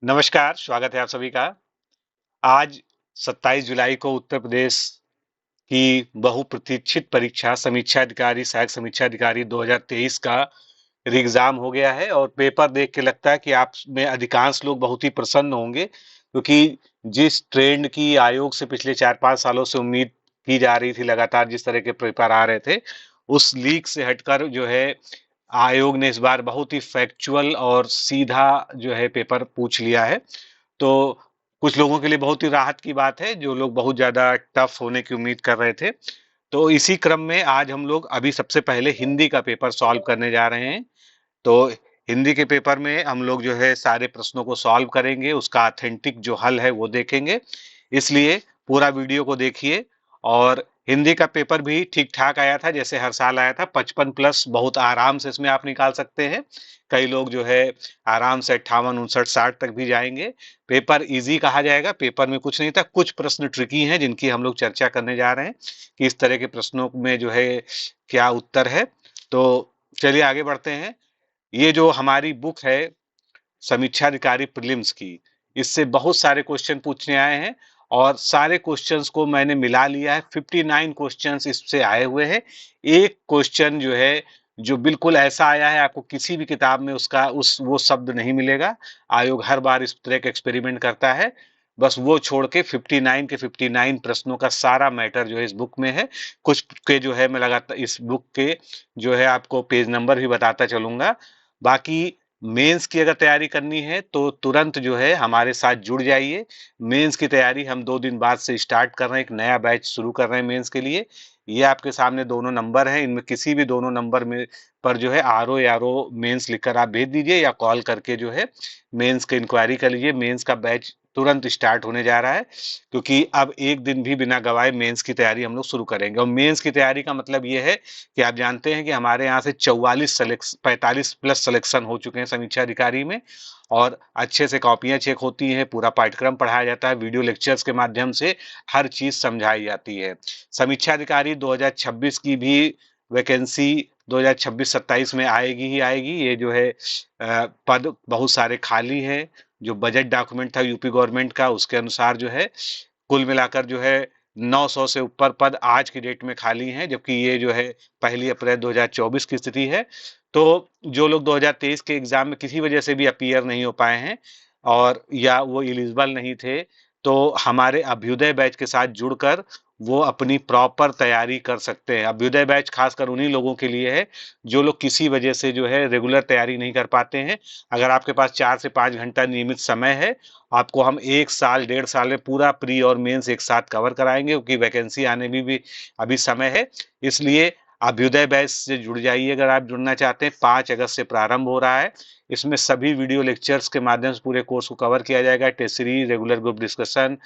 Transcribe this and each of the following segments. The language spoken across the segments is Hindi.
नमस्कार, स्वागत है आप सभी का। आज 27 जुलाई को उत्तर प्रदेश की बहुप्रतीक्षित परीक्षा समीक्षा अधिकारी, सहायक समीक्षा अधिकारी 2023 का एग्जाम हो गया है और पेपर देख के लगता है कि आप में अधिकांश लोग बहुत ही प्रसन्न होंगे, क्योंकि जिस ट्रेंड की आयोग से पिछले 4-5 सालों से उम्मीद की जा रही थी, लगातार जिस तरह के पेपर आ रहे थे, उस लीक से हटकर जो है आयोग ने इस बार बहुत ही फैक्चुअल और सीधा जो है पेपर पूछ लिया है। तो कुछ लोगों के लिए बहुत ही राहत की बात है, जो लोग बहुत ज्यादा टफ होने की उम्मीद कर रहे थे। तो इसी क्रम में आज हम लोग अभी सबसे पहले हिंदी का पेपर सॉल्व करने जा रहे हैं। तो हिंदी के पेपर में हम लोग जो है सारे प्रश्नों को सॉल्व करेंगे, उसका ऑथेंटिक जो हल है वो देखेंगे। इसलिए पूरा वीडियो को देखिए। और हिंदी का पेपर भी ठीक ठाक आया था, जैसे हर साल आया था। 55 प्लस बहुत आराम से इसमें आप निकाल सकते हैं। कई लोग जो है आराम से 58, 59, 60 तक भी जाएंगे। पेपर इजी कहा जाएगा, पेपर में कुछ नहीं था। कुछ प्रश्न ट्रिकी हैं जिनकी हम लोग चर्चा करने जा रहे हैं कि इस तरह के प्रश्नों में जो है क्या उत्तर है। तो चलिए आगे बढ़ते हैं। ये जो हमारी बुक है समीक्षा अधिकारी प्रीलिम्स की, इससे बहुत सारे क्वेश्चन पूछने आए हैं और सारे क्वेश्चंस को मैंने मिला लिया है। 59 क्वेश्चंस इससे आए हुए हैं। एक क्वेश्चन जो है जो बिल्कुल ऐसा आया है, आपको किसी भी किताब में उसका उस वो शब्द नहीं मिलेगा। आयोग हर बार इस तरह का एक्सपेरिमेंट करता है। बस वो छोड़ के 59 के 59 प्रश्नों का सारा मैटर जो है इस बुक में है। कुछ के जो है मैं लगातार इस बुक के जो है आपको पेज नंबर भी बताता चलूंगा। बाकी मेंस की अगर तैयारी करनी है तो तुरंत जो है हमारे साथ जुड़ जाइए। मेंस की तैयारी हम 2 दिन बाद से स्टार्ट कर रहे हैं, एक नया बैच शुरू कर रहे हैं मेंस के लिए। ये आपके सामने दोनों नंबर हैं, इनमें किसी भी दोनों नंबर में पर जो है आर ओ या रो मेंस लिखकर आप भेज दीजिए, या कॉल करके जो है मेंस की इंक्वायरी कर लीजिए। मेंस का बैच तुरंत स्टार्ट होने जा रहा है, क्योंकि अब एक दिन भी बिना गवाए मेंस की तैयारी हम लोग शुरू करेंगे। और मेंस की तैयारी का मतलब ये है कि आप जानते हैं कि हमारे यहाँ से 45 प्लस सिलेक्शन हो चुके हैं समीक्षा अधिकारी में। और अच्छे से कॉपियां चेक होती हैं, पूरा पाठ्यक्रम पढ़ाया जाता है, वीडियो लेक्चर्स के माध्यम से हर चीज समझाई जाती है। समीक्षा अधिकारी 2026 की भी वैकेंसी 2026-27 में आएगी ही आएगी। ये जो है पद बहुत सारे खाली हैं। जो बजट डॉक्यूमेंट था यूपी गवर्नमेंट का, उसके अनुसार जो है कुल मिलाकर जो है 900 से ऊपर पद आज की डेट में खाली हैं, जबकि ये जो है 1 अप्रैल 2024 की स्थिति है। तो जो लोग 2023 के एग्जाम में किसी वजह से भी अपीयर नहीं हो पाए हैं और या वो एलिजिबल नहीं थे, तो हमारे अभ्युदय बैच के साथ जुड़कर वो अपनी प्रॉपर तैयारी कर सकते हैं। अभ्युदय बैच खासकर उन्हीं लोगों के लिए है जो लोग किसी वजह से जो है रेगुलर तैयारी नहीं कर पाते हैं। अगर आपके पास 4 से 5 घंटा नियमित समय है, आपको हम 1 साल 1.5 साल में पूरा प्री और मेंस एक साथ कवर कराएंगे, क्योंकि वैकेंसी आने में भी अभी समय है। इसलिए अभ्युदय बैच से जुड़ जाइए अगर आप जुड़ना चाहते हैं। 5 अगस्त से प्रारंभ हो रहा है। इसमें सभी वीडियो लेक्चर्स के माध्यम से पूरे कोर्स को कवर किया जाएगा। Test series, regular group discussion,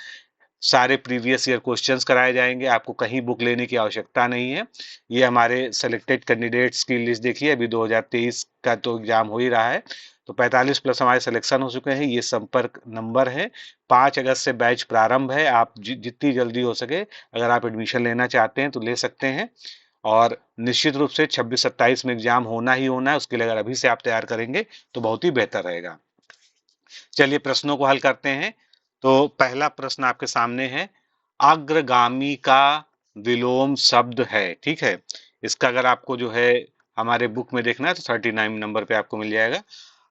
सारे प्रीवियस ईयर क्वेश्चंस कराए जाएंगे। आपको कहीं बुक लेने की आवश्यकता नहीं है। ये हमारे सेलेक्टेड कैंडिडेट्स की लिस्ट देखिए। अभी 2023 का तो एग्जाम हो ही रहा है, तो 45 प्लस हमारे सिलेक्शन हो चुके हैं। ये संपर्क नंबर है। 5 अगस्त से बैच प्रारंभ है। आप जितनी जल्दी हो सके अगर आप एडमिशन लेना चाहते हैं तो ले सकते हैं। और निश्चित रूप से 26-27 में एग्जाम होना ही होना है। उसके लिए अगर अभी से आप तैयार करेंगे तो बहुत ही बेहतर रहेगा। चलिए प्रश्नों को हल करते हैं। तो पहला प्रश्न आपके सामने है, अग्रगामी का विलोम शब्द है। ठीक है, इसका अगर आपको जो है हमारे बुक में देखना है तो 39 नंबर पे आपको मिल जाएगा।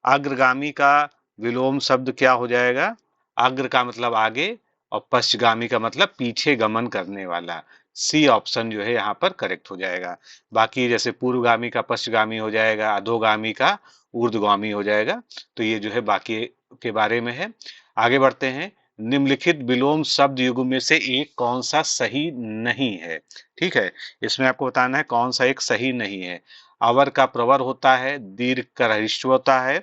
अग्रगामी का विलोम शब्द क्या हो जाएगा? अग्र का मतलब आगे और पश्चगामी का मतलब पीछे गमन करने वाला। सी ऑप्शन जो है यहाँ पर करेक्ट हो जाएगा। बाकी जैसे पूर्वगामी का पश्चगामी हो जाएगा, अधोगामी का ऊर्ध्वगामी हो जाएगा। तो ये जो है बाकी के बारे में है। आगे बढ़ते हैं। निम्नलिखित विलोम शब्द युग्म में से एक कौन सा सही नहीं है? ठीक है, इसमें आपको बताना है कौन सा एक सही नहीं है। अवर का प्रवर होता है, दीर्घ का ह्रस्व होता है,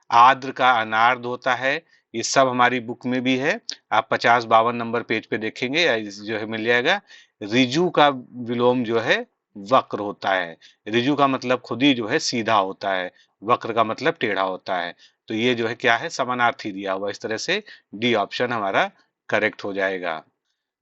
आर्द्र का अनार्ध होता है। ये सब हमारी बुक में भी है। आप 50-52 नंबर पेज पे देखेंगे या जो है मिल जाएगा। रिजु का विलोम जो है वक्र होता है। रिजु का मतलब खुद ही जो है सीधा होता है, वक्र का मतलब टेढ़ा होता है। तो ये जो है क्या है, समानार्थी दिया हुआ। इस तरह से डी ऑप्शन हमारा करेक्ट हो जाएगा।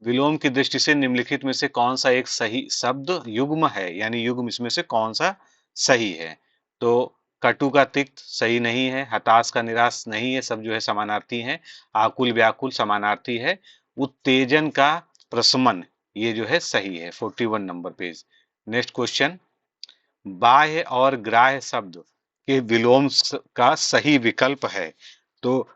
विलोम की दृष्टि से निम्नलिखित में से कौन सा एक सही शब्द युग्म है, यानी युग्म इसमें से कौन सा सही है? तो कटु का तिक्त सही नहीं है, हताश का निराश नहीं है, सब जो है समानार्थी हैं। आकुल व्याकुल समानार्थी है। उत्तेजन का प्रशमन ये जो है सही है। 41 नंबर पेज। नेक्स्ट क्वेश्चन, बाह्य और ग्राह्य शब्द के विलोम का सही विकल्प है। तो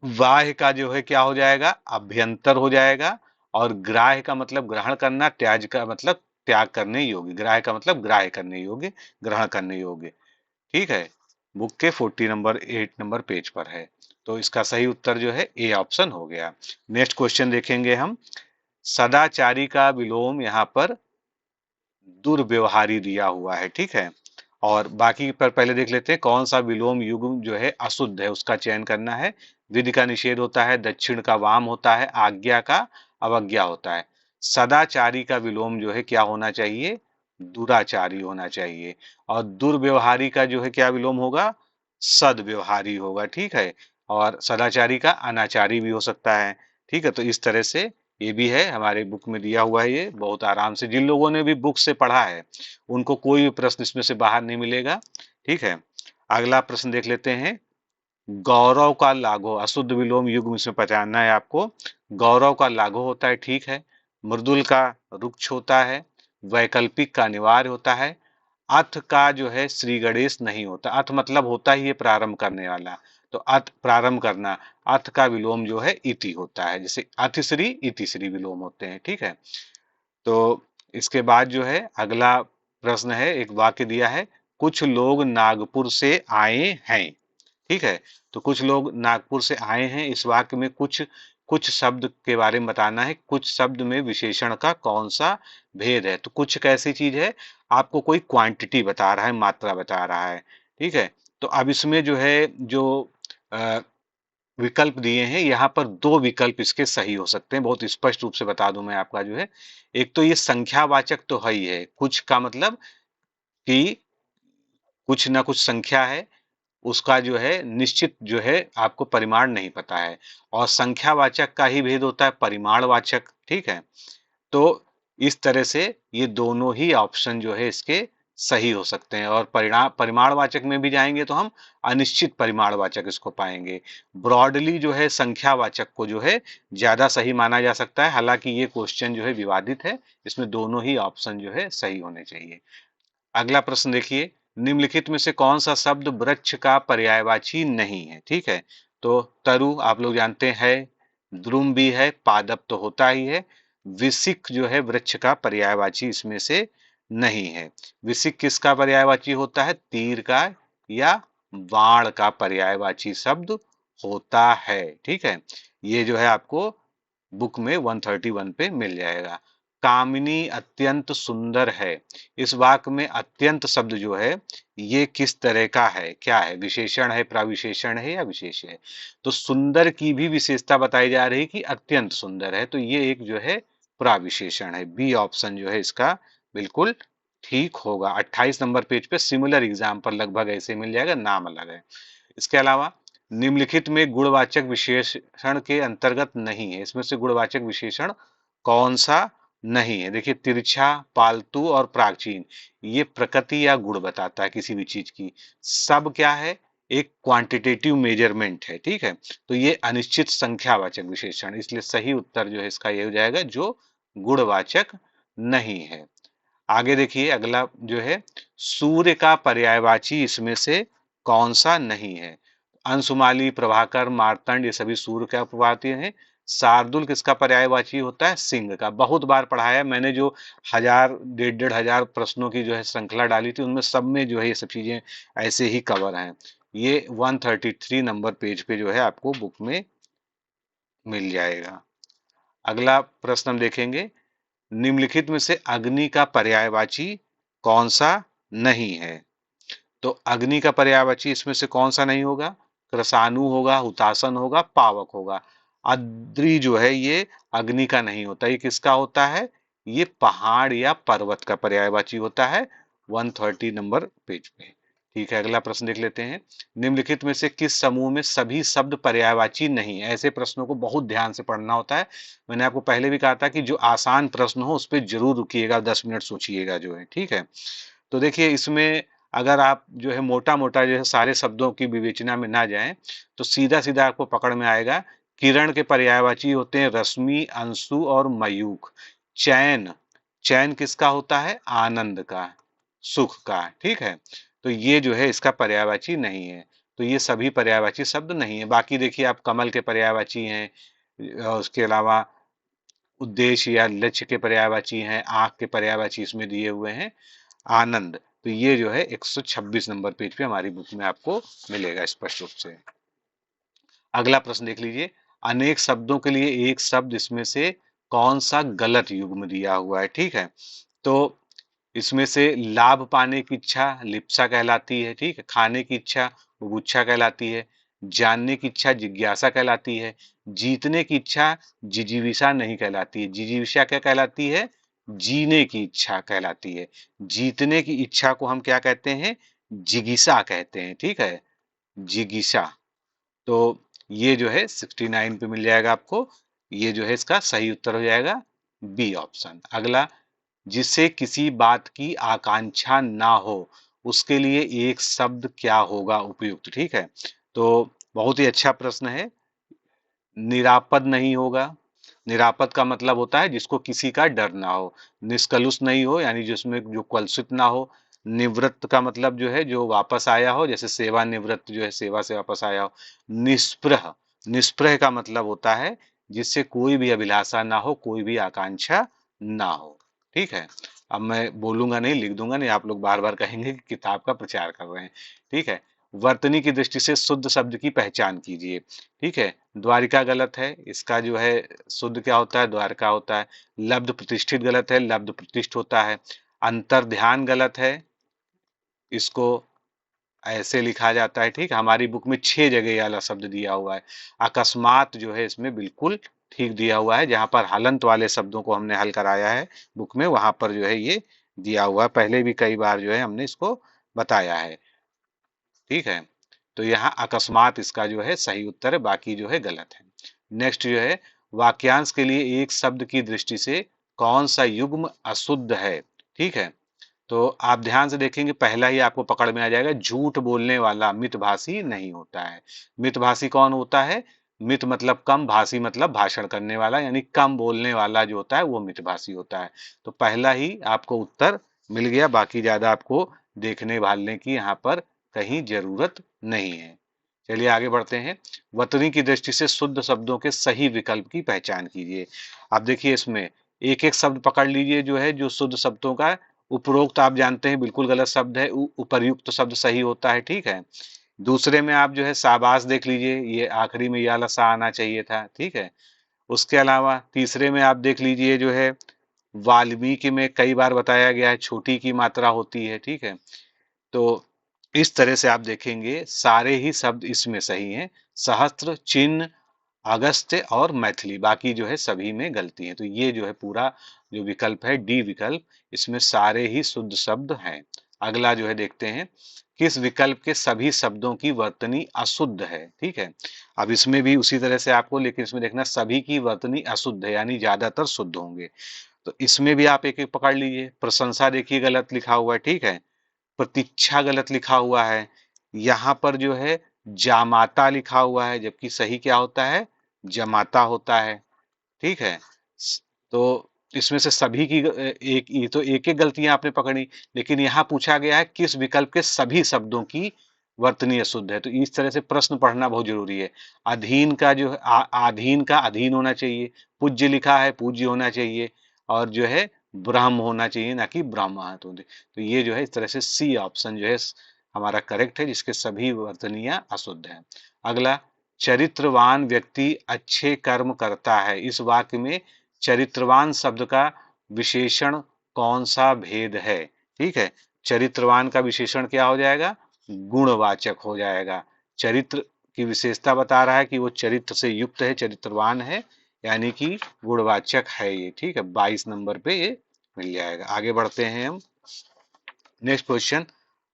बाह्य का जो है क्या हो जाएगा, अभ्यंतर हो जाएगा। और ग्राह्य का मतलब ग्रहण करना, त्याज का मतलब त्याग करने योग्य, ग्राह्य का मतलब ग्राह्य करने योग्य, ग्रहण करने योग्य। ठीक है, बुक के 8 नंबर पेज पर है। तो इसका सही उत्तर जो है ए ऑप्शन हो गया। नेक्स्ट क्वेश्चन देखेंगे हम। सदाचारी का विलोम यहाँ पर दुर्व्यवहारी दिया हुआ है। ठीक है, और बाकी पर पहले देख लेते हैं कौन सा विलोम युग्म जो है अशुद्ध है, उसका चयन करना है। विधि का निषेध होता है, दक्षिण का वाम होता है, आज्ञा का अवज्ञा होता है। सदाचारी का विलोम जो है क्या होना चाहिए, दुराचारी होना चाहिए। और दुर्व्यवहारी का जो है क्या विलोम होगा, सदव्यवहारी होगा। ठीक है, और सदाचारी का अनाचारी भी हो सकता है। ठीक है, तो इस तरह से ये भी है, हमारे बुक में दिया हुआ है। ये बहुत आराम से, जिन लोगों ने भी बुक से पढ़ा है उनको कोई भी प्रश्न इसमें से बाहर नहीं मिलेगा। ठीक है, अगला प्रश्न देख लेते हैं। गौरव का लाघव, अशुद्ध विलोम युग्म इसमें पहचानना है आपको। गौरव का लाघव होता है, ठीक है। मृदुल का रुक्ष होता है। वैकल्पिक का अनिवार्य होता है। अथ का जो है श्री गणेश नहीं होता। अथ मतलब होता ही है प्रारंभ करने वाला, तो अथ प्रारंभ करना। अथ का विलोम जो है इति होता है, जैसे अतिश्री इतिश्री विलोम होते हैं। ठीक है, तो इसके बाद जो है अगला प्रश्न है, एक वाक्य दिया है, कुछ लोग नागपुर से आए हैं। ठीक है, तो कुछ लोग नागपुर से आए हैं, इस वाक्य में कुछ कुछ शब्द के बारे में बताना है। कुछ शब्द में विशेषण का कौन सा भेद है। तो कुछ कैसी चीज है, आपको कोई क्वांटिटी बता रहा है, मात्रा बता रहा है। ठीक है, तो अब इसमें जो है जो विकल्प दिए हैं, यहाँ पर दो विकल्प इसके सही हो सकते हैं। बहुत स्पष्ट रूप से बता दूं मैं आपका जो है, एक तो ये संख्यावाचक तो है ही है, कुछ का मतलब कि कुछ ना कुछ संख्या है, उसका जो है निश्चित जो है आपको परिमाण नहीं पता है। और संख्यावाचक का ही भेद होता है परिमाणवाचक। ठीक है, तो इस तरह से ये दोनों ही ऑप्शन जो है इसके सही हो सकते हैं। और परिणाम परिमाणवाचक में भी जाएंगे तो हम अनिश्चित परिमाणवाचक इसको पाएंगे। ब्रॉडली जो है संख्यावाचक को जो है ज्यादा सही माना जा सकता है। हालांकि ये क्वेश्चन जो है विवादित है, इसमें दोनों ही ऑप्शन जो है सही होने चाहिए। अगला प्रश्न देखिए, निम्नलिखित में से कौन सा शब्द वृक्ष का पर्यायवाची नहीं है। ठीक है, तो तरु आप लोग जानते हैं, द्रुम भी है, पादप तो होता ही है। विसिक जो है वृक्ष का पर्यायवाची इसमें से नहीं है। विसिक किसका पर्यायवाची होता है, तीर का या बाण का पर्यायवाची शब्द होता है। ठीक है, ये जो है आपको बुक में 131 पे मिल जाएगा। कामिनी अत्यंत सुंदर है, इस वाक्य में अत्यंत शब्द जो है ये किस तरह का है, क्या है, विशेषण है, प्रविशेषण है या विशेष है। तो सुंदर की भी विशेषता बताई जा रही कि अत्यंत सुंदर है, तो ये एक जो है प्रविशेषण है। बी ऑप्शन जो है इसका बिल्कुल ठीक होगा। 28 नंबर पेज पे सिमिलर एग्जाम्पल लगभग ऐसे मिल जाएगा, नाम अलग है। इसके अलावा निम्नलिखित में गुणवाचक विशेषण के अंतर्गत नहीं है, इसमें से गुणवाचक विशेषण कौन सा नहीं है। देखिए, तिरछा, पालतू और प्राचीन, ये प्रकृति या गुण बताता है किसी भी चीज की। सब क्या है, एक क्वांटिटेटिव मेजरमेंट है। ठीक है, तो ये अनिश्चित संख्यावाचक विशेषण, इसलिए सही उत्तर जो है इसका ये हो जाएगा जो गुणवाचक नहीं है। आगे देखिए, अगला जो है, सूर्य का पर्यायवाची इसमें से कौन सा नहीं है। अंशुमाली, प्रभाकर, मार्तंड, ये सभी सूर्य का प्रवाती हैं। शार्दुल किसका पर्यायवाची होता है, सिंह का। बहुत बार पढ़ाया मैंने, जो 1000 डेढ़ हजार प्रश्नों की जो है श्रृंखला डाली थी, उनमें सब में जो है ये सब चीजें ऐसे ही कवर हैं। ये 133 नंबर पेज पे जो है आपको बुक में मिल जाएगा। अगला प्रश्न हम देखेंगे, निम्नलिखित में से अग्नि का पर्यायवाची कौन सा नहीं है। तो अग्नि का पर्यायवाची इसमें से कौन सा नहीं होगा, कृषाणु होगा, हुतासन होगा, पावक होगा। अद्रि जो है ये अग्नि का नहीं होता, ये किसका होता है, ये पहाड़ या पर्वत का पर्यायवाची होता है। 130 नंबर पेज पे। ठीक है, अगला प्रश्न देख लेते हैं। निम्नलिखित में से किस समूह में सभी शब्द पर्यायवाची नहीं है। ऐसे प्रश्नों को बहुत ध्यान से पढ़ना होता है। मैंने आपको पहले भी कहा था कि जो आसान प्रश्न हो उस पर जरूर रुकिएगा, 10 मिनट सोचिएगा जो है। ठीक है, तो देखिए इसमें अगर आप जो है मोटा मोटा जो है सारे शब्दों की विवेचना में ना जाएं तो सीधा सीधा आपको पकड़ में आएगा। किरण के पर्यायवाची होते हैं रश्मि, अंशु और मयूख। चैन, चैन किसका होता है? आनंद का, सुख का, ठीक है। तो ये जो है इसका पर्यायवाची नहीं है। तो ये सभी पर्यायवाची शब्द नहीं है। बाकी देखिए आप कमल के पर्यायवाची हैं, उसके अलावा उद्देश्य या लक्ष्य के पर्यायवाची हैं, आंख के पर्यायवाची इसमें दिए हुए हैं, आनंद। तो ये जो है 126 नंबर पेज पे हमारी बुक में आपको मिलेगा स्पष्ट रूप से। अगला प्रश्न देख लीजिए, अनेक शब्दों के लिए एक शब्द, इसमें से कौन सा गलत युग्म दिया हुआ है? ठीक है, तो इसमें से लाभ पाने की इच्छा लिप्सा कहलाती है, ठीक है। खाने की इच्छा बुभुक्षा कहलाती है। जानने की इच्छा जिज्ञासा कहलाती है। जीतने की इच्छा जिजीविषा नहीं कहलाती है। जिजीविषा क्या कहलाती है? जीने की इच्छा कहलाती है। जीतने की इच्छा को हम क्या कहते हैं? जिगीसा कहते हैं, ठीक है, जिगीसा। तो ये जो है 69 पे मिल जाएगा आपको। ये जो है इसका सही उत्तर हो जाएगा बी ऑप्शन। अगला, जिसे किसी बात की आकांक्षा ना हो उसके लिए एक शब्द क्या होगा उपयुक्त? ठीक है, तो बहुत ही अच्छा प्रश्न है। निरापद नहीं होगा। निरापद का मतलब होता है जिसको किसी का डर ना हो। निष्कलुष नहीं हो यानी जिसमें जो कलुषित ना हो। निवृत्त का मतलब जो है जो वापस आया हो, जैसे सेवानिवृत्त जो है सेवा से वापस आया हो। निष्प्रह, निष्प्रह का मतलब होता है जिससे कोई भी अभिलाषा ना हो, कोई भी आकांक्षा ना हो, ठीक है। अब मैं बोलूंगा नहीं, लिख दूंगा नहीं, आप लोग बार बार कहेंगे कि किताब का प्रचार कर रहे हैं, ठीक है। वर्तनी की दृष्टि से शुद्ध शब्द की पहचान कीजिए, ठीक है। द्वारिका गलत है, इसका जो है शुद्ध क्या होता है? द्वारका होता है। लब्ध प्रतिष्ठित गलत है, लब्ध प्रतिष्ठ होता है। अंतर ध्यान गलत है, इसको ऐसे लिखा जाता है, ठीक है। हमारी बुक में 6 जगह ये वाला शब्द दिया हुआ है। अकस्मात जो है इसमें बिल्कुल ठीक दिया हुआ है, जहां पर हलंत वाले शब्दों को हमने हल कराया है बुक में, वहां पर जो है ये दिया हुआ है। पहले भी कई बार जो है हमने इसको बताया है, ठीक है। तो यहाँ अकस्मात इसका जो है सही उत्तर है, बाकी जो है गलत है। नेक्स्ट जो है, वाक्यांश के लिए एक शब्द की दृष्टि से कौन सा युग्म अशुद्ध है? ठीक है, तो आप ध्यान से देखेंगे पहला ही आपको पकड़ में आ जाएगा। झूठ बोलने वाला मितभाषी नहीं होता है। मितभाषी कौन होता है? मित मतलब कम, भाषी मतलब भाषण करने वाला, यानी कम बोलने वाला जो होता है वो मितभाषी होता है। तो पहला ही आपको उत्तर मिल गया, बाकी ज्यादा आपको देखने भालने की यहाँ पर कहीं जरूरत नहीं है। चलिए आगे बढ़ते हैं। वतनी की दृष्टि से शुद्ध शब्दों के सही विकल्प की पहचान कीजिए। आप देखिए इसमें एक एक शब्द पकड़ लीजिए जो है, जो शुद्ध शब्दों का उपरोक्त आप जानते हैं बिल्कुल गलत शब्द है, उपर्युक्त शब्द सही होता है, ठीक है। दूसरे में आप जो है शाबाश देख लीजिए, ये आखिरी में या सा आना चाहिए था, ठीक है। उसके अलावा तीसरे में आप देख लीजिए जो है वाल्मीकि में कई बार बताया गया है छोटी की मात्रा होती है, ठीक है। तो इस तरह से आप देखेंगे सारे ही शब्द इसमें सही हैं। सहस्त्र, चिन्ह, अगस्त्य और मैथिली, बाकी जो है सभी में गलती है। तो ये जो है पूरा जो विकल्प है डी विकल्प, इसमें सारे ही शुद्ध शब्द हैं। अगला जो है देखते हैं, किस विकल्प के सभी शब्दों की वर्तनी अशुद्ध है? ठीक है, अब इसमें भी उसी तरह से आपको, लेकिन इसमें देखना सभी की वर्तनी अशुद्ध है यानी ज्यादातर शुद्ध होंगे। तो इसमें भी आप एक एक पकड़ लीजिए। प्रशंसा देखिए गलत लिखा हुआ है, ठीक है। प्रतीक्षा गलत लिखा हुआ है। यहाँ पर जो है जामाता लिखा हुआ है, जबकि सही क्या होता है? जमाता होता है, ठीक है। तो इसमें से सभी की एक, ये तो एक एक गलतियां आपने पकड़ी, लेकिन यहाँ पूछा गया है किस विकल्प के सभी शब्दों की वर्तनी अशुद्ध है। तो इस तरह से प्रश्न पढ़ना बहुत जरूरी है। अधीन का जो है अधीन का अधीन होना चाहिए। पूज्य लिखा है, पूज्य होना चाहिए। और जो है ब्रह्म होना चाहिए, ना कि ब्राह्मण। तो ये जो है इस तरह से सी ऑप्शन जो है हमारा करेक्ट है, जिसके सभी वर्तनियां अशुद्ध हैं। अगला, चरित्रवान व्यक्ति अच्छे कर्म करता है, इस वाक्य में चरित्रवान शब्द का विशेषण कौन सा भेद है? ठीक है, चरित्रवान का विशेषण क्या हो जाएगा? गुणवाचक हो जाएगा। चरित्र की विशेषता बता रहा है कि वो चरित्र से युक्त है, चरित्रवान है, यानी कि गुणवाचक है ये, ठीक है। 22 नंबर पे ये मिल जाएगा। आगे बढ़ते हैं हम। नेक्स्ट क्वेश्चन,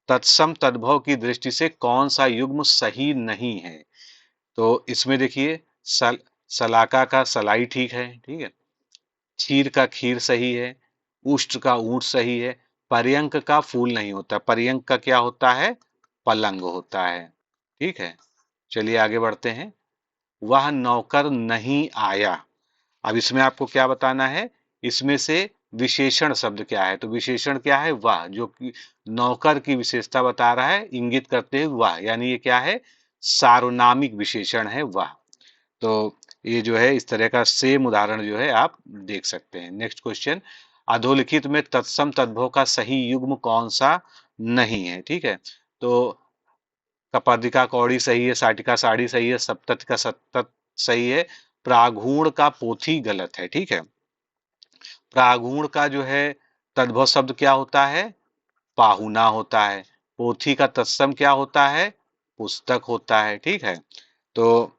तत्सम तद्भव की दृष्टि से कौन सा युग्म सही नहीं है? तो इसमें देखिए सलाका का सलाई ठीक है, ठीक है। क्षीर का खीर सही है। उष्ट्र का ऊंट सही है। पर्यंक का फूल नहीं होता, पर्यंक का क्या होता है, पलंग होता है। ठीक है, चलिए आगे बढ़ते हैं। वह नौकर नहीं आया। अब इसमें आपको क्या बताना है, इसमें से विशेषण शब्द क्या है, तो विशेषण क्या है, वह, जो कि नौकर की विशेषता बता रहा है, इंगित करते हुए वह, यानी ये क्या है, सार्वनामिक विशेषण है वह। तो ये जो है इस तरह का सेम उदाहरण जो है आप देख सकते हैं। नेक्स्ट क्वेश्चन, अधोलिखित में तत्सम तद्भव का सही युग्म कौन सा नहीं है। ठीक है, तो कपर्दिका कौड़ी सही है, साटिका साड़ी सही है, सप्तत का सत्तत सही है, प्रागुण का पोथी गलत है। ठीक है, प्रागुण का जो है तद्भव शब्द क्या होता है, पाहुना होता है। पोथी का तत्सम क्या होता है, पुस्तक होता है। ठीक है, तो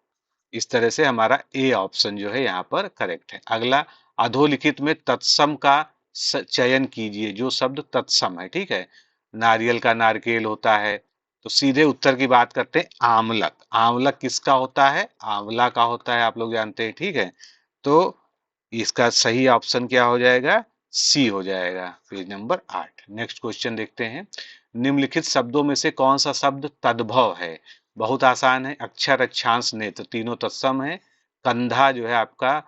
इस तरह से हमारा ए ऑप्शन जो है यहाँ पर करेक्ट है। अगला, अधोलिखित में तत्सम का चयन कीजिए जो शब्द तत्सम है। ठीक है, नारियल का नारकेल होता है, तो सीधे उत्तर की बात करते हैं, आमलक। आमलक किसका होता है, आंवला का होता है, आप लोग जानते हैं। ठीक है, तो इसका सही ऑप्शन क्या हो जाएगा, सी हो जाएगा, पेज नंबर 8। नेक्स्ट क्वेश्चन देखते हैं, निम्नलिखित शब्दों में से कौन सा शब्द तद्भव है। बहुत आसान है, अक्षर अक्षांश नेत्र तीनों तत्सम है। कंधा जो है आपका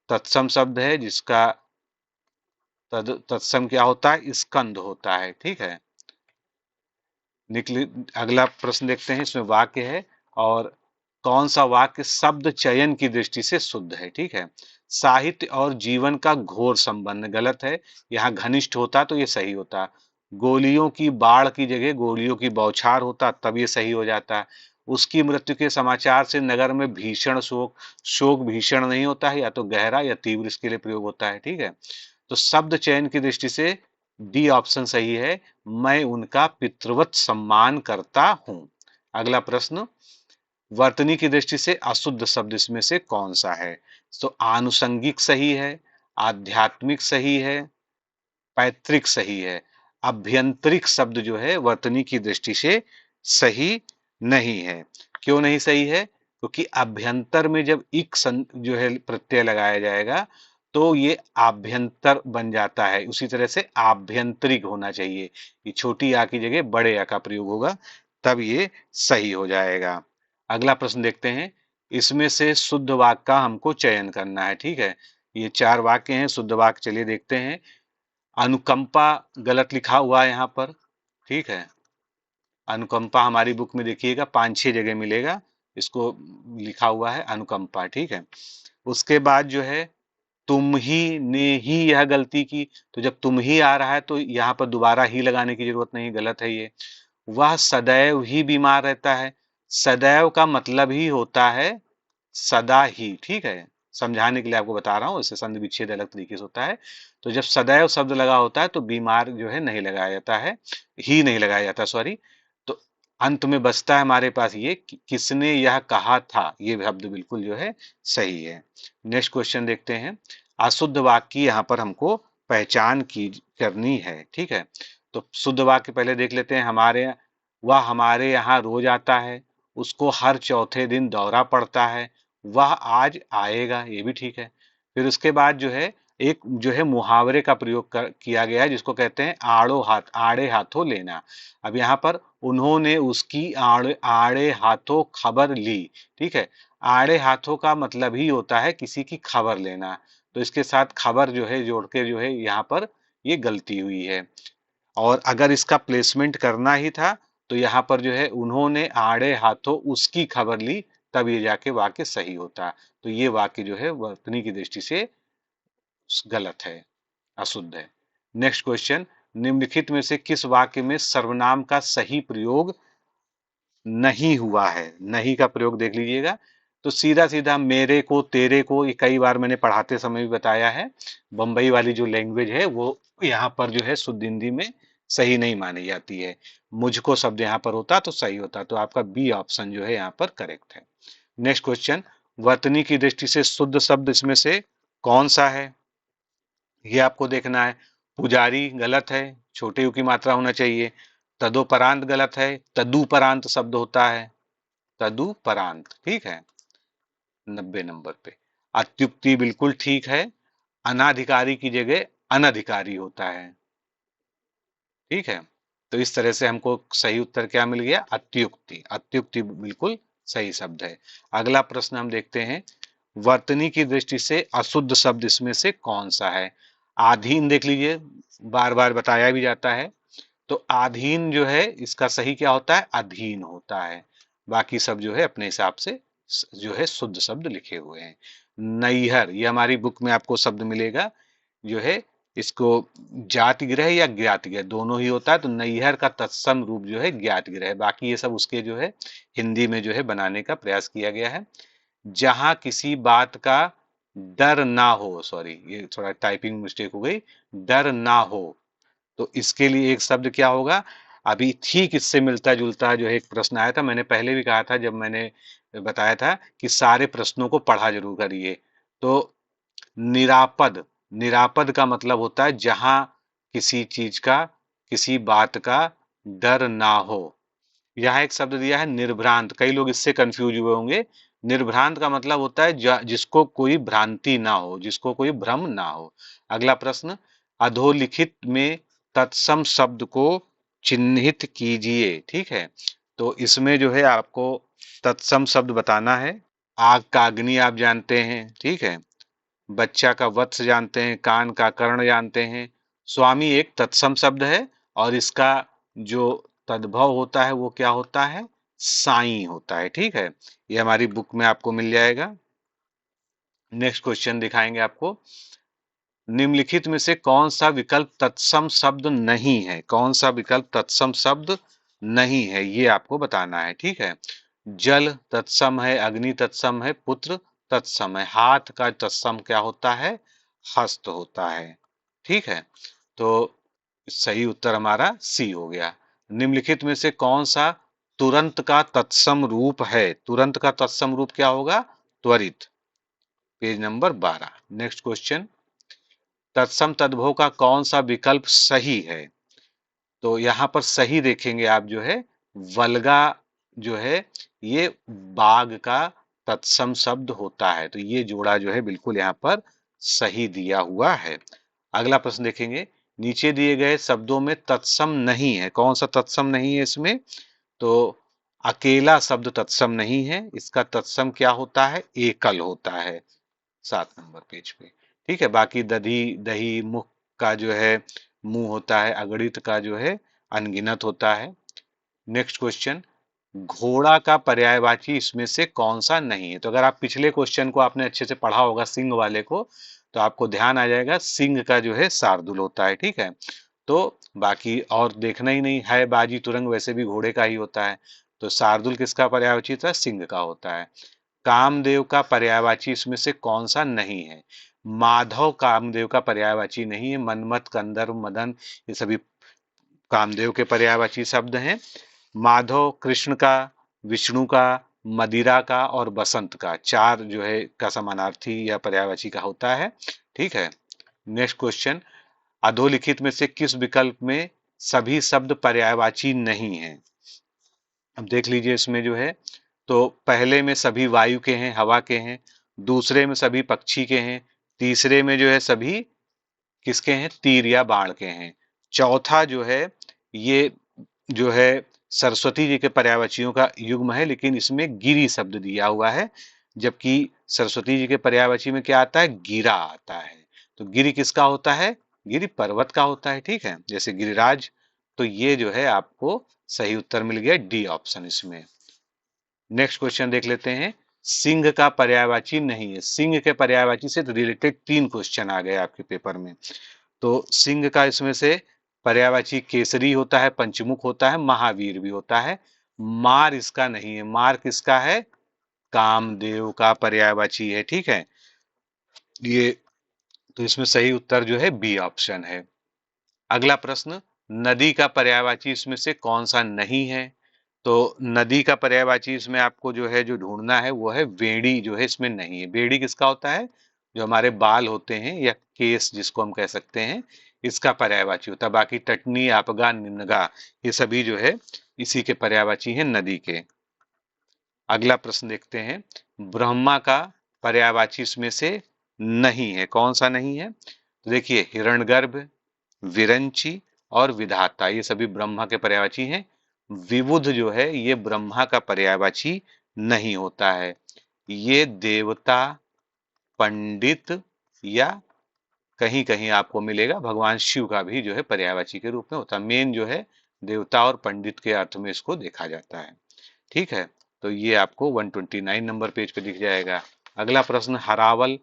तत्सम शब्द है, जिसका तत्सम क्या होता है, स्कंद होता है। ठीक है, निकली। अगला प्रश्न देखते हैं, इसमें वाक्य है और कौन सा वाक्य शब्द चयन की दृष्टि से शुद्ध है। ठीक है, साहित्य और जीवन का घोर संबंध गलत है, यहाँ घनिष्ठ होता तो ये सही होता। गोलियों की बाढ़ की जगह गोलियों की बौछार होता, तब ये सही हो जाता। उसकी मृत्यु के समाचार से नगर में भीषण शोक, शोक भीषण नहीं होता है, या तो गहरा या तीव्र इसके लिए प्रयोग होता है। ठीक है, तो शब्द चयन की दृष्टि से डी ऑप्शन सही है, मैं उनका पितृवत सम्मान करता हूं। अगला प्रश्न, वर्तनी की दृष्टि से अशुद्ध शब्द इसमें से कौन सा है, तो आनुषंगिक सही है, आध्यात्मिक सही है, पैतृक सही है। अभ्यंतरिक शब्द जो है वर्तनी की दृष्टि से सही नहीं है। क्यों नहीं सही है, क्योंकि अभ्यंतर में जब इक जो है प्रत्यय लगाया जाएगा तो ये आभ्यंतर बन जाता है, उसी तरह से आभ्यंतरिक होना चाहिए, ये छोटी आ की जगह बड़े आ का प्रयोग होगा, तब ये सही हो जाएगा। अगला प्रश्न देखते हैं, इसमें से शुद्ध वाक्य का हमको चयन करना है। ठीक है, ये 4 वाक्य हैं, शुद्ध वाक्य चलिए देखते हैं। अनुकंपा गलत लिखा हुआ है यहाँ पर। ठीक है, अनुकंपा हमारी बुक में देखिएगा 5-6 जगह मिलेगा, इसको लिखा हुआ है अनुकंपा। ठीक है, उसके बाद जो है तुम ही ने ही यह गलती की, तो जब तुम ही आ रहा है तो यहाँ पर दोबारा ही लगाने की जरूरत नहीं, गलत है ये। वह सदैव ही बीमार रहता है, सदैव का मतलब ही होता है सदा ही। ठीक है, समझाने के लिए आपको बता रहा हूँ, इससे संधि विच्छेद अलग तरीके से होता है। तो जब सदैव शब्द लगा होता है तो बीमार जो है नहीं लगाया जाता है, ही नहीं लगाया जाता, सॉरी। तो अंत में बचता है हमारे पास ये किसने यह कहा था, ये शब्द बिल्कुल जो है सही है। नेक्स्ट क्वेश्चन देखते हैं, अशुद्ध वाक्य की यहाँ पर हमको पहचान की करनी है। ठीक है, तो शुद्ध वाक्य पहले देख लेते हैं। वह हमारे यहाँ रोज आता है, उसको हर चौथे दिन दौरा पड़ता है, वह आज आएगा, ये भी ठीक है। फिर उसके बाद जो है एक जो है मुहावरे का प्रयोग किया गया है, जिसको कहते हैं आड़े हाथों लेना। अब यहाँ पर उन्होंने उसकी आड़े हाथों खबर ली। ठीक है, आड़े हाथों का मतलब ही होता है किसी की खबर लेना, तो इसके साथ खबर जो है जोड़ के जो है यहाँ पर ये गलती हुई है। और अगर इसका प्लेसमेंट करना ही था तो यहाँ पर जो है उन्होंने आड़े हाथों उसकी खबर ली, तब ये जाके वाक्य सही होता। तो ये वाक्य जो है वर्तनी की दृष्टि से गलत है, अशुद्ध है। नेक्स्ट क्वेश्चन, निम्नलिखित में से किस वाक्य में सर्वनाम का सही प्रयोग नहीं हुआ है। नहीं का प्रयोग देख लीजिएगा, तो सीधा सीधा मेरे को तेरे को, ये कई बार मैंने पढ़ाते समय भी बताया है, बंबई वाली जो लैंग्वेज है वो यहाँ पर जो है शुद्ध हिंदी में सही नहीं मानी जाती है। मुझको शब्द यहाँ पर होता तो सही होता, तो आपका बी ऑप्शन जो है यहाँ पर करेक्ट है। नेक्स्ट क्वेश्चन, वर्तनी की दृष्टि से शुद्ध शब्द इसमें से कौन सा है, ये आपको देखना है। पुजारी गलत है, छोटे यू की मात्रा होना चाहिए। तदोपरांत गलत है, तदुपरांत शब्द होता है, तदुपरांत। ठीक है, 90 नंबर पे। अत्युक्ति बिल्कुल ठीक है, अनाधिकारी की जगह अनधिकारी होता है। ठीक है, तो इस तरह से हमको सही उत्तर क्या मिल गया? अत्युक्ति। अत्युक्ति बिल्कुल सही शब्द है। अगला प्रश्न हम देखते हैं, वर्तनी की दृष्टि से अशुद्ध शब्द इसमें से कौन सा है? आधीन देख लीजिए, बार बार बताया भी जाता है। तो आधीन जो है इसका सही क्या होता है? अधीन होता है। बाकी सब जो है अपने हिसाब से जो है शुद्ध शब्द लिखे हुए हैं। नैहर, ये हमारी बुक में आपको शब्द मिलेगा, जो है इसको जाति ग्रह या ज्ञात ग्रह दोनों ही होता है। तो नैहर का तत्सम रूप जो है ज्ञात ग्रह है। बाकी ये सब उसके जो है हिंदी में जो है बनाने का प्रयास किया गया है। जहां किसी बात का डर ना हो, सॉरी ये थोड़ा टाइपिंग मिस्टेक हो गई, डर ना हो, तो इसके लिए एक शब्द क्या होगा? अभी ठीक इससे मिलता जुलता जो है एक प्रश्न आया था, मैंने पहले भी कहा था जब मैंने बताया था कि सारे प्रश्नों को पढ़ा जरूर करिए। तो निरापद, निरापद का मतलब होता है जहां किसी चीज का, किसी बात का डर ना हो। यहाँ एक शब्द दिया है निर्भ्रांत, कई लोग इससे कंफ्यूज हुए होंगे। निर्भ्रांत का मतलब होता है जिसको कोई भ्रांति ना हो, जिसको कोई भ्रम ना हो। अगला प्रश्न, अधोलिखित में तत्सम शब्द को चिन्हित कीजिए। ठीक है, तो इसमें जो है आपको तत्सम शब्द बताना है। आग का अग्नि आप जानते हैं, ठीक है। बच्चा का वत्स जानते हैं, कान का कर्ण जानते हैं। स्वामी एक तत्सम शब्द है और इसका जो तद्भव होता है वो क्या होता है? साई होता है। ठीक है, ये हमारी बुक में आपको मिल जाएगा। नेक्स्ट क्वेश्चन दिखाएंगे आपको, निम्नलिखित में से कौन सा विकल्प तत्सम शब्द नहीं है? कौन सा विकल्प तत्सम शब्द नहीं है, ये आपको बताना है। ठीक है, जल तत्सम है, अग्नि तत्सम है, पुत्र तत्सम है। हाथ का तत्सम क्या होता है? हस्त होता है। ठीक है, तो सही उत्तर हमारा सी हो गया। निम्नलिखित में से कौन सा तुरंत का तत्सम रूप है? तुरंत का तत्सम रूप क्या होगा? त्वरित। Page number 12। नेक्स्ट क्वेश्चन, तत्सम तद्भव का कौन सा विकल्प सही है? तो यहां पर सही देखेंगे आप जो है वल्गा जो है ये बाघ का तत्सम शब्द होता है। तो ये जोड़ा जो है बिल्कुल यहाँ पर सही दिया हुआ है। अगला प्रश्न देखेंगे, नीचे दिए गए शब्दों में तत्सम नहीं है, कौन सा तत्सम नहीं है इसमें? तो अकेला शब्द तत्सम नहीं है, इसका तत्सम क्या होता है? एकल होता है। 7 नंबर पेज पे। ठीक है, बाकी दधी दही मुख का जो है मुंह होता है, अगणित का जो है अनगिनत होता है। नेक्स्ट क्वेश्चन, घोड़ा का पर्यायवाची इसमें से कौन सा नहीं है? तो अगर आप पिछले क्वेश्चन को आपने अच्छे से पढ़ा होगा सिंह वाले को, तो आपको ध्यान आ जाएगा सिंह का जो है शार्दुल होता है। ठीक है, तो बाकी और देखना ही नहीं है, बाजी तुरंग वैसे भी घोड़े का ही होता है। तो शार्दुल किसका पर्यायवाची था? सिंह का होता है। कामदेव का पर्यायवाची इसमें से कौन सा नहीं है? माधव कामदेव का पर्यायवाची नहीं है, मनमथ कंदर्प मदन ये सभी कामदेव के पर्यायवाची शब्द हैं। माधव कृष्ण का, विष्णु का, मदिरा का और बसंत का, चार जो है का समानार्थी या पर्यायवाची का होता है। ठीक है, नेक्स्ट क्वेश्चन, अधोलिखित में से किस विकल्प में सभी शब्द पर्यायवाची नहीं है? अब देख लीजिए इसमें जो है, तो पहले में सभी वायु के हैं, हवा के हैं। दूसरे में सभी पक्षी के हैं। तीसरे में जो है सभी किसके हैं? तीर या बाण के हैं। चौथा जो है ये जो है सरस्वती जी के पर्यायवाचियों का युग्म है, लेकिन इसमें गिरी शब्द दिया हुआ है, जबकि सरस्वती जी के पर्यायवाची में क्या आता है? गिरा आता है। तो गिरी किसका होता है? गिरी पर्वत का होता है। ठीक है, जैसे गिरिराज। तो ये जो है आपको सही उत्तर मिल गया, डी ऑप्शन इसमें। नेक्स्ट क्वेश्चन देख लेते हैं, सिंह का पर्यायवाची नहीं है। सिंह के पर्यायवाची से रिलेटेड 3 क्वेश्चन आ गए आपके पेपर में। तो सिंह का इसमें से पर्यायवाची केसरी होता है, पंचमुख होता है, महावीर भी होता है। मार इसका नहीं है। मार किसका है? कामदेव का पर्यायवाची है। ठीक है, ये तो इसमें सही उत्तर जो है बी ऑप्शन है। अगला प्रश्न, नदी का पर्यायवाची इसमें से कौन सा नहीं है? तो नदी का पर्यायवाची इसमें आपको जो है जो ढूंढना है वो है वेड़ी, जो है इसमें नहीं है। वेड़ी किसका होता है? जो हमारे बाल होते हैं या केस जिसको हम कह सकते हैं, इसका पर्यायवाची होता है। बाकी टटनी, आपगा, निनगा ये सभी जो है इसी के पर्यायवाची हैं, नदी के। अगला प्रश्न देखते हैं, ब्रह्मा का पर्यायवाची इसमें से नहीं है, कौन सा नहीं है? तो देखिए, हिरण्यगर्भ, विरंची, और विधाता ये सभी ब्रह्मा के पर्यायवाची हैं। विबुध जो है ये ब्रह्मा का पर्यायवाची नहीं होता है, ये देवता, पंडित या कहीं कहीं आपको मिलेगा भगवान शिव का भी जो है पर्यायवाची के रूप में होता है। मेन जो है देवता और पंडित के अर्थ में इसको देखा जाता है। ठीक है, तो ये आपको 129 नंबर पेज पे दिख जाएगा। अगला प्रश्न, हरावल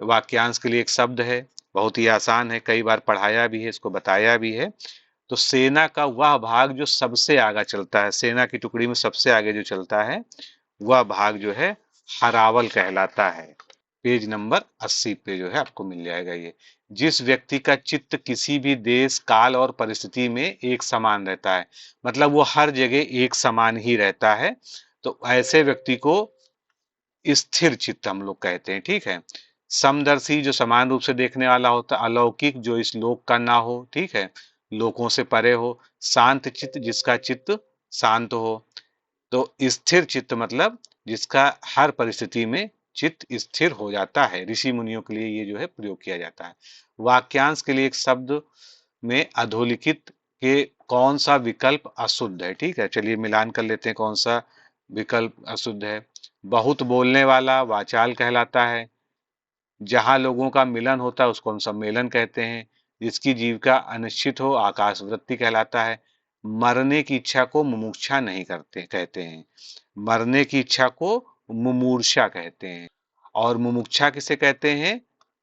वाक्यांश के लिए एक शब्द है, बहुत ही आसान है, कई बार पढ़ाया भी है, इसको बताया भी है। तो सेना का वह भाग जो सबसे आगे चलता है, सेना की टुकड़ी में सबसे आगे जो चलता है वह भाग जो है हरावल कहलाता है। पेज नंबर 80 पे जो है आपको मिल जाएगा ये। जिस व्यक्ति का चित्त किसी भी देश, काल और परिस्थिति में एक समान रहता है, मतलब वो हर जगह एक समान ही रहता है, तो ऐसे व्यक्ति को स्थिर चित्त हम लोग कहते हैं। ठीक है, समदर्शी जो समान रूप से देखने वाला होता है, अलौकिक जो इस लोक का ना हो, ठीक है, लोकों से परे हो, शांत चित्त जिसका चित्त शांत हो। तो स्थिर चित्त मतलब जिसका हर परिस्थिति में चित्त स्थिर हो जाता है, ऋषि मुनियों के लिए ये जो है प्रयोग किया जाता है। वाक्यांश के लिए एक शब्द में अधोलिखित के कौन सा विकल्प अशुद्ध है? ठीक है, चलिए मिलान कर लेते हैं कौन सा विकल्प अशुद्ध है। बहुत बोलने वाला वाचाल कहलाता है। जहां लोगों का मिलन होता है उसको हम सम्मेलन कहते हैं। जिसकी जीविका अनिश्चित हो आकाशवृत्ति कहलाता है। मरने की इच्छा को मुमुक्षा नहीं करते कहते हैं, मरने की इच्छा को मुमूर्षा कहते हैं। और मुमुक्षा किसे कहते हैं?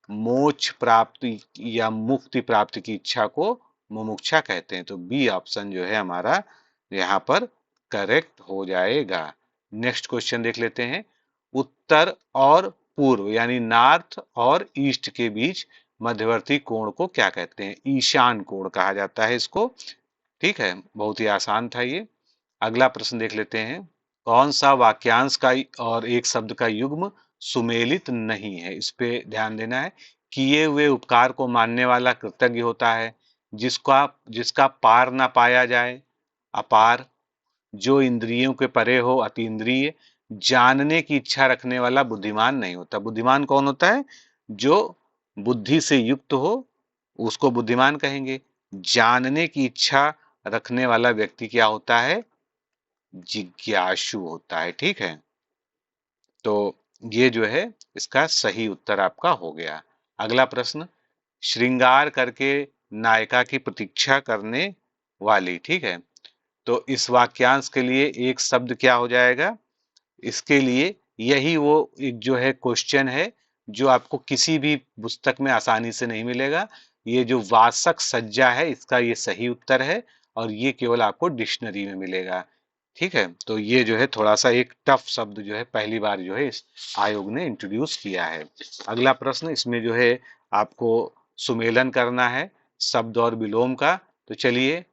मोक्ष प्राप्ति या मुक्ति प्राप्ति की इच्छा को मुमुक्षा कहते हैं। तो बी ऑप्शन जो है हमारा यहाँ पर करेक्ट हो जाएगा। नेक्स्ट क्वेश्चन देख लेते हैं। उत्तर और पूर्व यानी नॉर्थ और ईस्ट के बीच मध्यवर्ती कोण को क्या कहते हैं? ईशान कोण कहा जाता है इसको। ठीक है, बहुत ही आसान था ये। अगला प्रश्न देख लेते हैं। कौन सा वाक्यांश का और एक शब्द का युग्म सुमेलित नहीं है? इस पे ध्यान देना है। किए हुए उपकार को मानने वाला कृतज्ञ होता है। जिसका जिसका पार ना पाया जाए अपार। जो इंद्रियों के परे हो अतीन्द्रिय। जानने की इच्छा रखने वाला बुद्धिमान नहीं होता। बुद्धिमान कौन होता है? जो बुद्धि से युक्त हो उसको बुद्धिमान कहेंगे। जानने की इच्छा रखने वाला व्यक्ति क्या होता है? जिज्ञासु होता है। ठीक है, तो ये जो है इसका सही उत्तर आपका हो गया। अगला प्रश्न, श्रृंगार करके नायिका की प्रतीक्षा करने वाली। ठीक है, तो इस वाक्यांश के लिए एक शब्द क्या हो जाएगा? इसके लिए यही वो एक जो है क्वेश्चन है जो आपको किसी भी पुस्तक में आसानी से नहीं मिलेगा। ये जो वासक सज्जा है इसका ये सही उत्तर है और ये केवल आपको डिक्शनरी में मिलेगा। ठीक है, तो ये जो है थोड़ा सा एक टफ शब्द जो है पहली बार जो है इस आयोग ने इंट्रोड्यूस किया है। अगला प्रश्न, इसमें जो है आपको सुमेलन करना है शब्द और विलोम का। तो चलिए,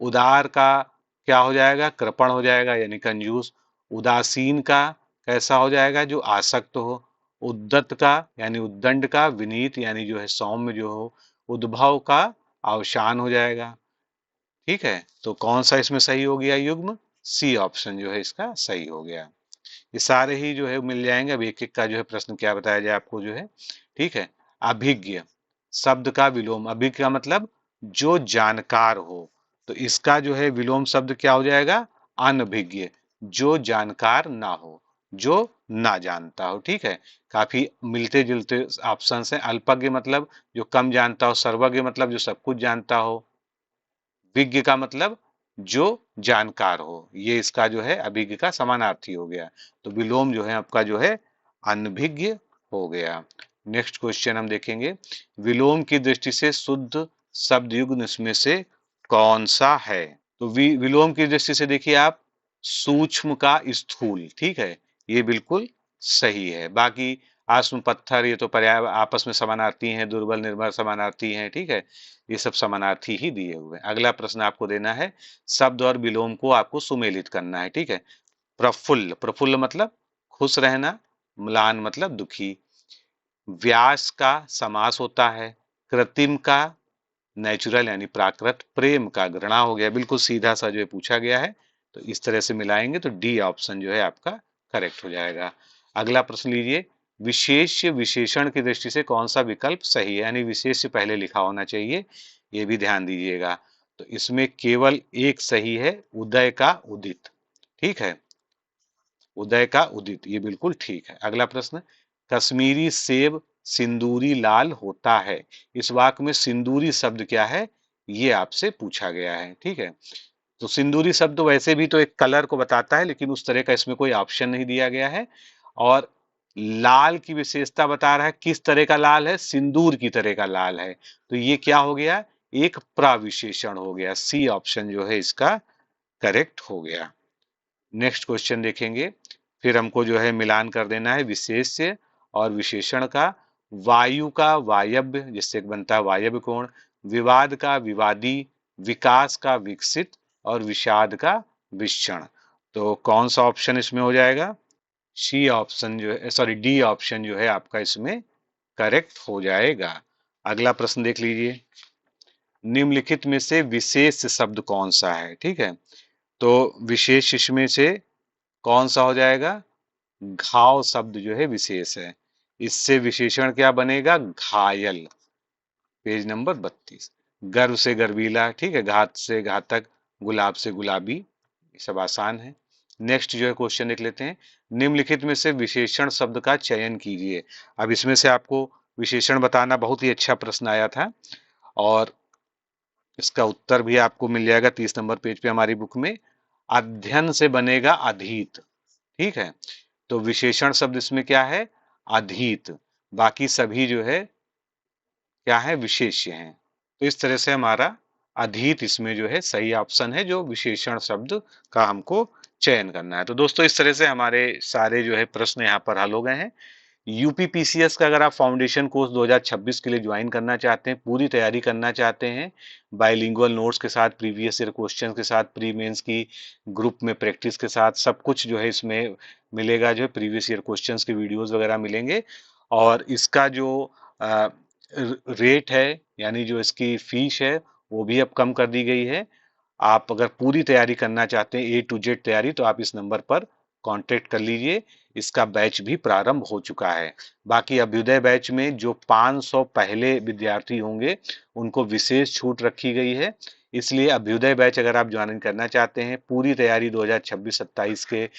उदार का क्या हो जाएगा? कृपण हो जाएगा यानी कंजूस। उदासीन का कैसा हो जाएगा? जो आसक्त हो। उद्दत का यानी उद्दंड का विनीत यानी जो है सौम्य जो हो। उद्भव का अवसान हो जाएगा। ठीक है, तो कौन सा इसमें सही हो गया युग्म? सी ऑप्शन जो है इसका सही हो गया। ये सारे ही जो है मिल जाएंगे। अब एक एक का जो है प्रश्न क्या बताया जाए आपको जो है। ठीक है, अभिज्ञ शब्द का विलोम। अभिज्ञ का मतलब जो जानकार हो, तो इसका जो है विलोम शब्द क्या हो जाएगा? अनभिज्ञ, जो जानकार ना हो, जो ना जानता हो। ठीक है, काफी मिलते जुलते ऑप्शन हैं। अल्पज्ञ मतलब जो कम जानता हो। सर्वज्ञ मतलब जो सब कुछ जानता हो। विज्ञ का मतलब जो जानकार हो। ये इसका जो है अभिज्ञ का समानार्थी हो गया। तो विलोम जो है आपका जो है अनभिज्ञ हो गया। नेक्स्ट क्वेश्चन हम देखेंगे। विलोम की दृष्टि से शुद्ध शब्द युग्म इसमें से कौन सा है? तो विलोम की दृष्टि से देखिए आप, सूक्ष्म का स्थूल। ठीक है, ये बिल्कुल सही है। बाकी आश्म पत्थर ये तो पर्याय आपस में समानार्थी हैं, दुर्बल निर्बल समानार्थी हैं। ठीक है, ये सब समानार्थी ही दिए हुए हैं। अगला प्रश्न आपको देना है, शब्द और विलोम को आपको सुमेलित करना है। ठीक है, प्रफुल्ल, प्रफुल्ल मतलब खुश रहना। म्लान मतलब दुखी। व्यास का समास होता है। कृत्रिम का नेचुरल यानी प्राकृत। प्रेम का घृणा हो गया। बिल्कुल सीधा सा जो है पूछा गया है, तो इस तरह से मिलाएंगे तो डी ऑप्शन जो है आपका करेक्ट हो जाएगा। अगला प्रश्न लीजिए, विशेष विशेषण की दृष्टि से कौन सा विकल्प सही है? यानी विशेष से पहले लिखा होना चाहिए, ये भी ध्यान दीजिएगा। तो इसमें केवल एक सही है, उदय का उदित। ठीक है, उदय का उदित, ये बिल्कुल ठीक है। अगला प्रश्न, कश्मीरी सेब सिंदूरी लाल होता है। इस वाक्य में सिंदूरी शब्द क्या है, ये आपसे पूछा गया है। ठीक है, तो सिंदूरी शब्द वैसे भी तो एक कलर को बताता है, लेकिन उस तरह का इसमें कोई ऑप्शन नहीं दिया गया है। और लाल की विशेषता बता रहा है, किस तरह का लाल है, सिंदूर की तरह का लाल है। तो ये क्या हो गया, एक प्रविशेषण हो गया। सी ऑप्शन जो है इसका करेक्ट हो गया। नेक्स्ट क्वेश्चन देखेंगे, फिर हमको जो है मिलान कर देना है विशेष्य और विशेषण का। वायु का वायव्य, जिससे बनता है वायव्य कोण। विवाद का विवादी, विकास का विकसित और विषाद का विषण। तो कौन सा ऑप्शन इसमें हो जाएगा, सी ऑप्शन जो है, सॉरी डी ऑप्शन जो है आपका इसमें करेक्ट हो जाएगा। अगला प्रश्न देख लीजिए, निम्नलिखित में से विशेष शब्द कौन सा है। ठीक है, तो विशेष इसमें से कौन सा हो जाएगा, घाव शब्द जो है विशेष है। इससे विशेषण क्या बनेगा, घायल। Page number 32। गर्व से गर्वीला, ठीक है, घात से घातक, गुलाब से गुलाबी, ये सब आसान है। नेक्स्ट जो है क्वेश्चन देख लेते हैं, निम्नलिखित में से विशेषण शब्द का चयन कीजिए। अब इसमें से आपको विशेषण बताना, बहुत ही अच्छा प्रश्न आया था और इसका उत्तर भी आपको मिल जाएगा 30 नंबर पेज पे हमारी बुक में। अध्ययन से बनेगा अधीत। ठीक है, तो विशेषण शब्द इसमें क्या है, अधीत। बाकी सभी जो है क्या है, विशेष्य हैं। तो इस तरह से हमारा अधीत इसमें जो है सही ऑप्शन है, जो विशेषण शब्द का हमको चयन करना है। तो दोस्तों इस तरह से हमारे सारे जो है प्रश्न यहाँ पर हल हो गए हैं। यूपीपीसीएस का अगर आप फाउंडेशन कोर्स 2026 के लिए ज्वाइन करना चाहते हैं, पूरी तैयारी करना चाहते हैं, बाइलिंगुअल नोट्स के साथ, प्रीवियस ईयर क्वेश्चन के साथ, प्री मेंस की ग्रुप में प्रैक्टिस के साथ, सब कुछ जो है इसमें मिलेगा। जो है प्रीवियस ईयर क्वेश्चंस के वीडियोस वगैरह मिलेंगे। और इसका जो रेट है, यानी जो इसकी फीस है, वो भी अब कम कर दी गई है। आप अगर पूरी तैयारी करना चाहते हैं, ए टू जेड तैयारी, तो आप इस नंबर पर कांटेक्ट कर लीजिए। इसका बैच भी प्रारंभ हो चुका है। बाकी अभ्युदय बैच में जो 500 पहले विद्यार्थी होंगे उनको विशेष छूट रखी गई है। इसलिए अभ्युदय बैच अगर आप ज्वाइन करना चाहते हैं, पूरी तैयारी 2026-27 के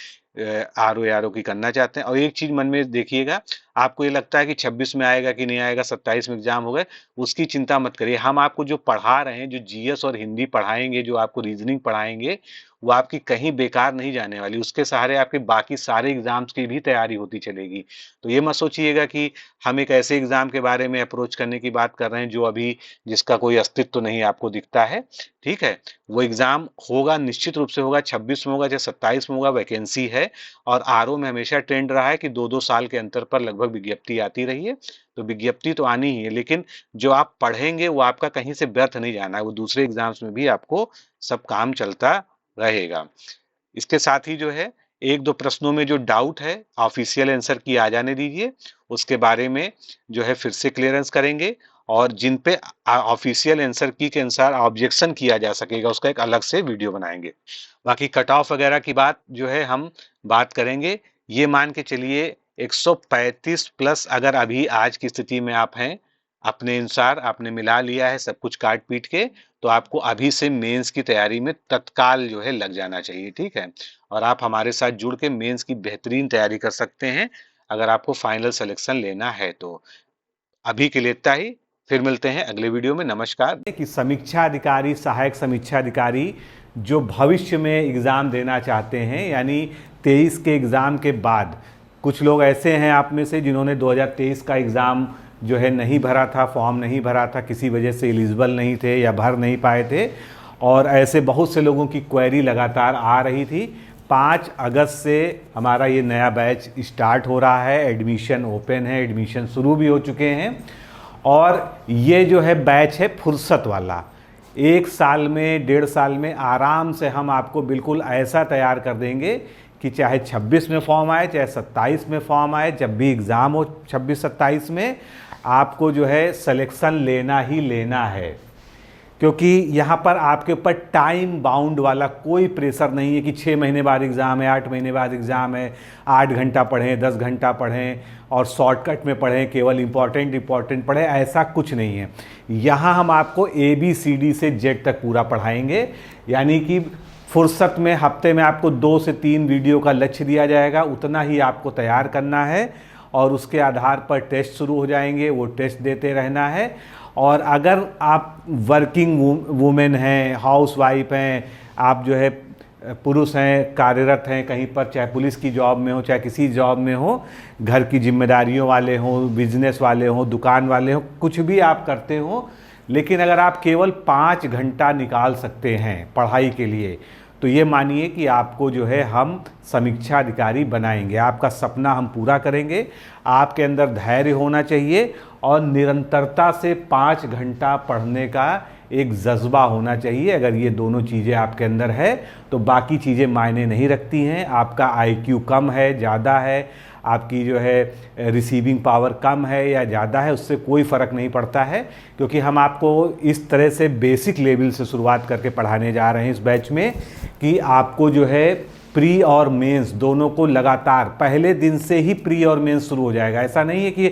आर ओ की करना चाहते हैं। और एक चीज मन में देखिएगा, आपको ये लगता है कि 26 में आएगा कि नहीं आएगा, 27 में एग्जाम हो गए, उसकी चिंता मत करिए। हम आपको जो पढ़ा रहे हैं, जो जीएस और हिंदी पढ़ाएंगे, जो आपको रीजनिंग पढ़ाएंगे, वो आपकी कहीं बेकार नहीं जाने वाली। उसके सहारे आपके बाकी सारे एग्जाम्स की भी तैयारी होती चलेगी। तो ये मत सोचिएगा कि हम एक ऐसे एग्जाम के बारे में अप्रोच करने की बात कर रहे हैं जो अभी जिसका कोई अस्तित्व नहीं आपको दिखता है। ठीक है, वो एग्जाम होगा, निश्चित रूप से होगा, 26 में होगा चाहे 27 में होगा, वैकेंसी है। और आरओ में हमेशा ट्रेंड रहा है कि 2-2 साल के अंतर पर लगभग विज्ञप्ति आती रही है। तो विज्ञप्ति तो आनी ही है, लेकिन जो आप पढ़ेंगे वो आपका कहीं से व्यर्थ नहीं जाना है, वो दूसरे एग्जाम्स में भी आपको सब काम चलता रहेगा। इसके साथ ही जो है एक दो प्रश्नों में जो डाउट है, ऑफिशियल आंसर की आ जाने दीजिए, उसके बारे में जो है फिर से क्लियरेंस करेंगे। और जिन पे ऑफिशियल आंसर की के अनुसार ऑब्जेक्शन किया जा सकेगा, उसका एक अलग से वीडियो बनाएंगे। बाकी कट ऑफ वगैरह की बात जो है हम बात करेंगे। ये मान के चलिए 135 प्लस अगर अभी आज की स्थिति में आप हैं, अपने अनुसार आपने मिला लिया है सब कुछ काट पीट के, तो आपको अभी से मेंस की तैयारी में तत्काल जो है लग जाना चाहिए। ठीक है, और आप हमारे साथ जुड़ के मेंस की बेहतरीन तैयारी कर सकते हैं अगर आपको फाइनल सिलेक्शन लेना है तो। अभी के लिए इतना ही, फिर मिलते हैं अगले वीडियो में। नमस्कार। कि समीक्षा अधिकारी, सहायक समीक्षा अधिकारी जो भविष्य में एग्ज़ाम देना चाहते हैं, यानी 23 के एग्ज़ाम के बाद, कुछ लोग ऐसे हैं आप में से जिन्होंने 2023 का एग्ज़ाम जो है नहीं भरा था, फॉर्म नहीं भरा था, किसी वजह से एलिजिबल नहीं थे या भर नहीं पाए थे, और ऐसे बहुत से लोगों की क्वेरी लगातार आ रही थी। 5 अगस्त से हमारा ये नया बैच स्टार्ट हो रहा है, एडमिशन ओपन है, एडमिशन शुरू भी हो चुके हैं। और ये जो है बैच है फुर्सत वाला, 1 साल में 1.5 साल में आराम से हम आपको बिल्कुल ऐसा तैयार कर देंगे कि चाहे 26 में फॉर्म आए, चाहे 27 में फॉर्म आए, जब भी एग्ज़ाम हो 26-27 में, आपको जो है सिलेक्शन लेना ही लेना है। क्योंकि यहाँ पर आपके ऊपर टाइम बाउंड वाला कोई प्रेशर नहीं है कि 6 महीने बाद एग्ज़ाम है, 8 महीने बाद एग्ज़ाम है, 8 घंटा पढ़ें, 10 घंटा पढ़ें और शॉर्टकट में पढ़ें, केवल इम्पॉर्टेंट पढ़ें, ऐसा कुछ नहीं है। यहाँ हम आपको ABCD से Z तक पूरा पढ़ाएंगे, यानी कि फुर्सत में हफ्ते में आपको 2 से 3 वीडियो का लक्ष्य दिया जाएगा, उतना ही आपको तैयार करना है और उसके आधार पर टेस्ट शुरू हो जाएंगे, वो टेस्ट देते रहना है। और अगर आप वर्किंग वुमेन हैं, हाउसवाइफ हैं, आप जो है पुरुष हैं, कार्यरत हैं कहीं पर, चाहे पुलिस की जॉब में हो, चाहे किसी जॉब में हो, घर की जिम्मेदारियों वाले हों, बिजनेस वाले हों, दुकान वाले हों, कुछ भी आप करते हो, लेकिन अगर आप केवल 5 घंटा निकाल सकते हैं पढ़ाई के लिए, तो ये मानिए कि आपको जो है हम समीक्षा अधिकारी बनाएंगे, आपका सपना हम पूरा करेंगे। आपके अंदर धैर्य होना चाहिए और निरंतरता से 5 घंटा पढ़ने का एक जज्बा होना चाहिए। अगर ये दोनों चीज़ें आपके अंदर है तो बाकी चीज़ें मायने नहीं रखती हैं। आपका IQ कम है, ज़्यादा है, आपकी जो है रिसीविंग पावर कम है या ज़्यादा है, उससे कोई फ़र्क नहीं पड़ता है, क्योंकि हम आपको इस तरह से बेसिक लेवल से शुरुआत करके पढ़ाने जा रहे हैं इस बैच में कि आपको जो है प्री और मेंस दोनों को लगातार पहले दिन से ही प्री और मेंस शुरू हो जाएगा। ऐसा नहीं है कि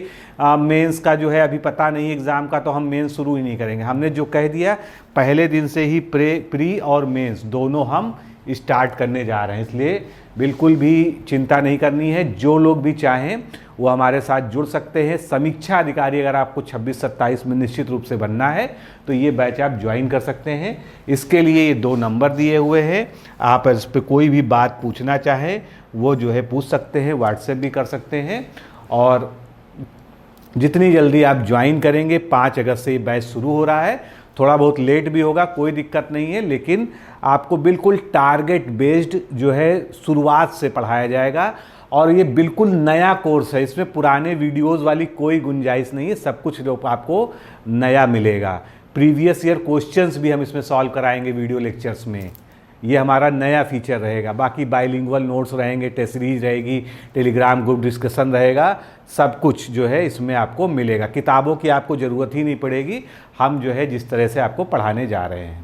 मेंस का जो है अभी पता नहीं एग्ज़ाम का तो हम मेंस शुरू ही नहीं करेंगे। हमने जो कह दिया पहले दिन से ही प्री और मेंस दोनों हम स्टार्ट करने जा रहे हैं, इसलिए बिल्कुल भी चिंता नहीं करनी है। जो लोग भी चाहें वो हमारे साथ जुड़ सकते हैं। समीक्षा अधिकारी अगर आपको 26-27 में निश्चित रूप से बनना है तो ये बैच आप ज्वाइन कर सकते हैं। इसके लिए ये 2 नंबर दिए हुए हैं, आप इस पर कोई भी बात पूछना चाहें वो जो है पूछ सकते हैं, व्हाट्सएप भी कर सकते हैं। और जितनी जल्दी आप ज्वाइन करेंगे, 5 अगस्त से ये बैच शुरू हो रहा है, थोड़ा बहुत लेट भी होगा कोई दिक्कत नहीं है, लेकिन आपको बिल्कुल टारगेट बेस्ड जो है शुरुआत से पढ़ाया जाएगा। और ये बिल्कुल नया कोर्स है, इसमें पुराने वीडियोस वाली कोई गुंजाइश नहीं है, सब कुछ आपको नया मिलेगा। प्रीवियस ईयर क्वेश्चंस भी हम इसमें सॉल्व कराएंगे वीडियो लेक्चर्स में, ये हमारा नया फीचर रहेगा। बाकी बाइलिंगुअल नोट्स रहेंगे, टेस्ट सीरीज रहेगी, टेलीग्राम ग्रुप डिस्कशन रहेगा, सब कुछ जो है इसमें आपको मिलेगा। किताबों की आपको ज़रूरत ही नहीं पड़ेगी, हम जो है जिस तरह से आपको पढ़ाने जा रहे हैं।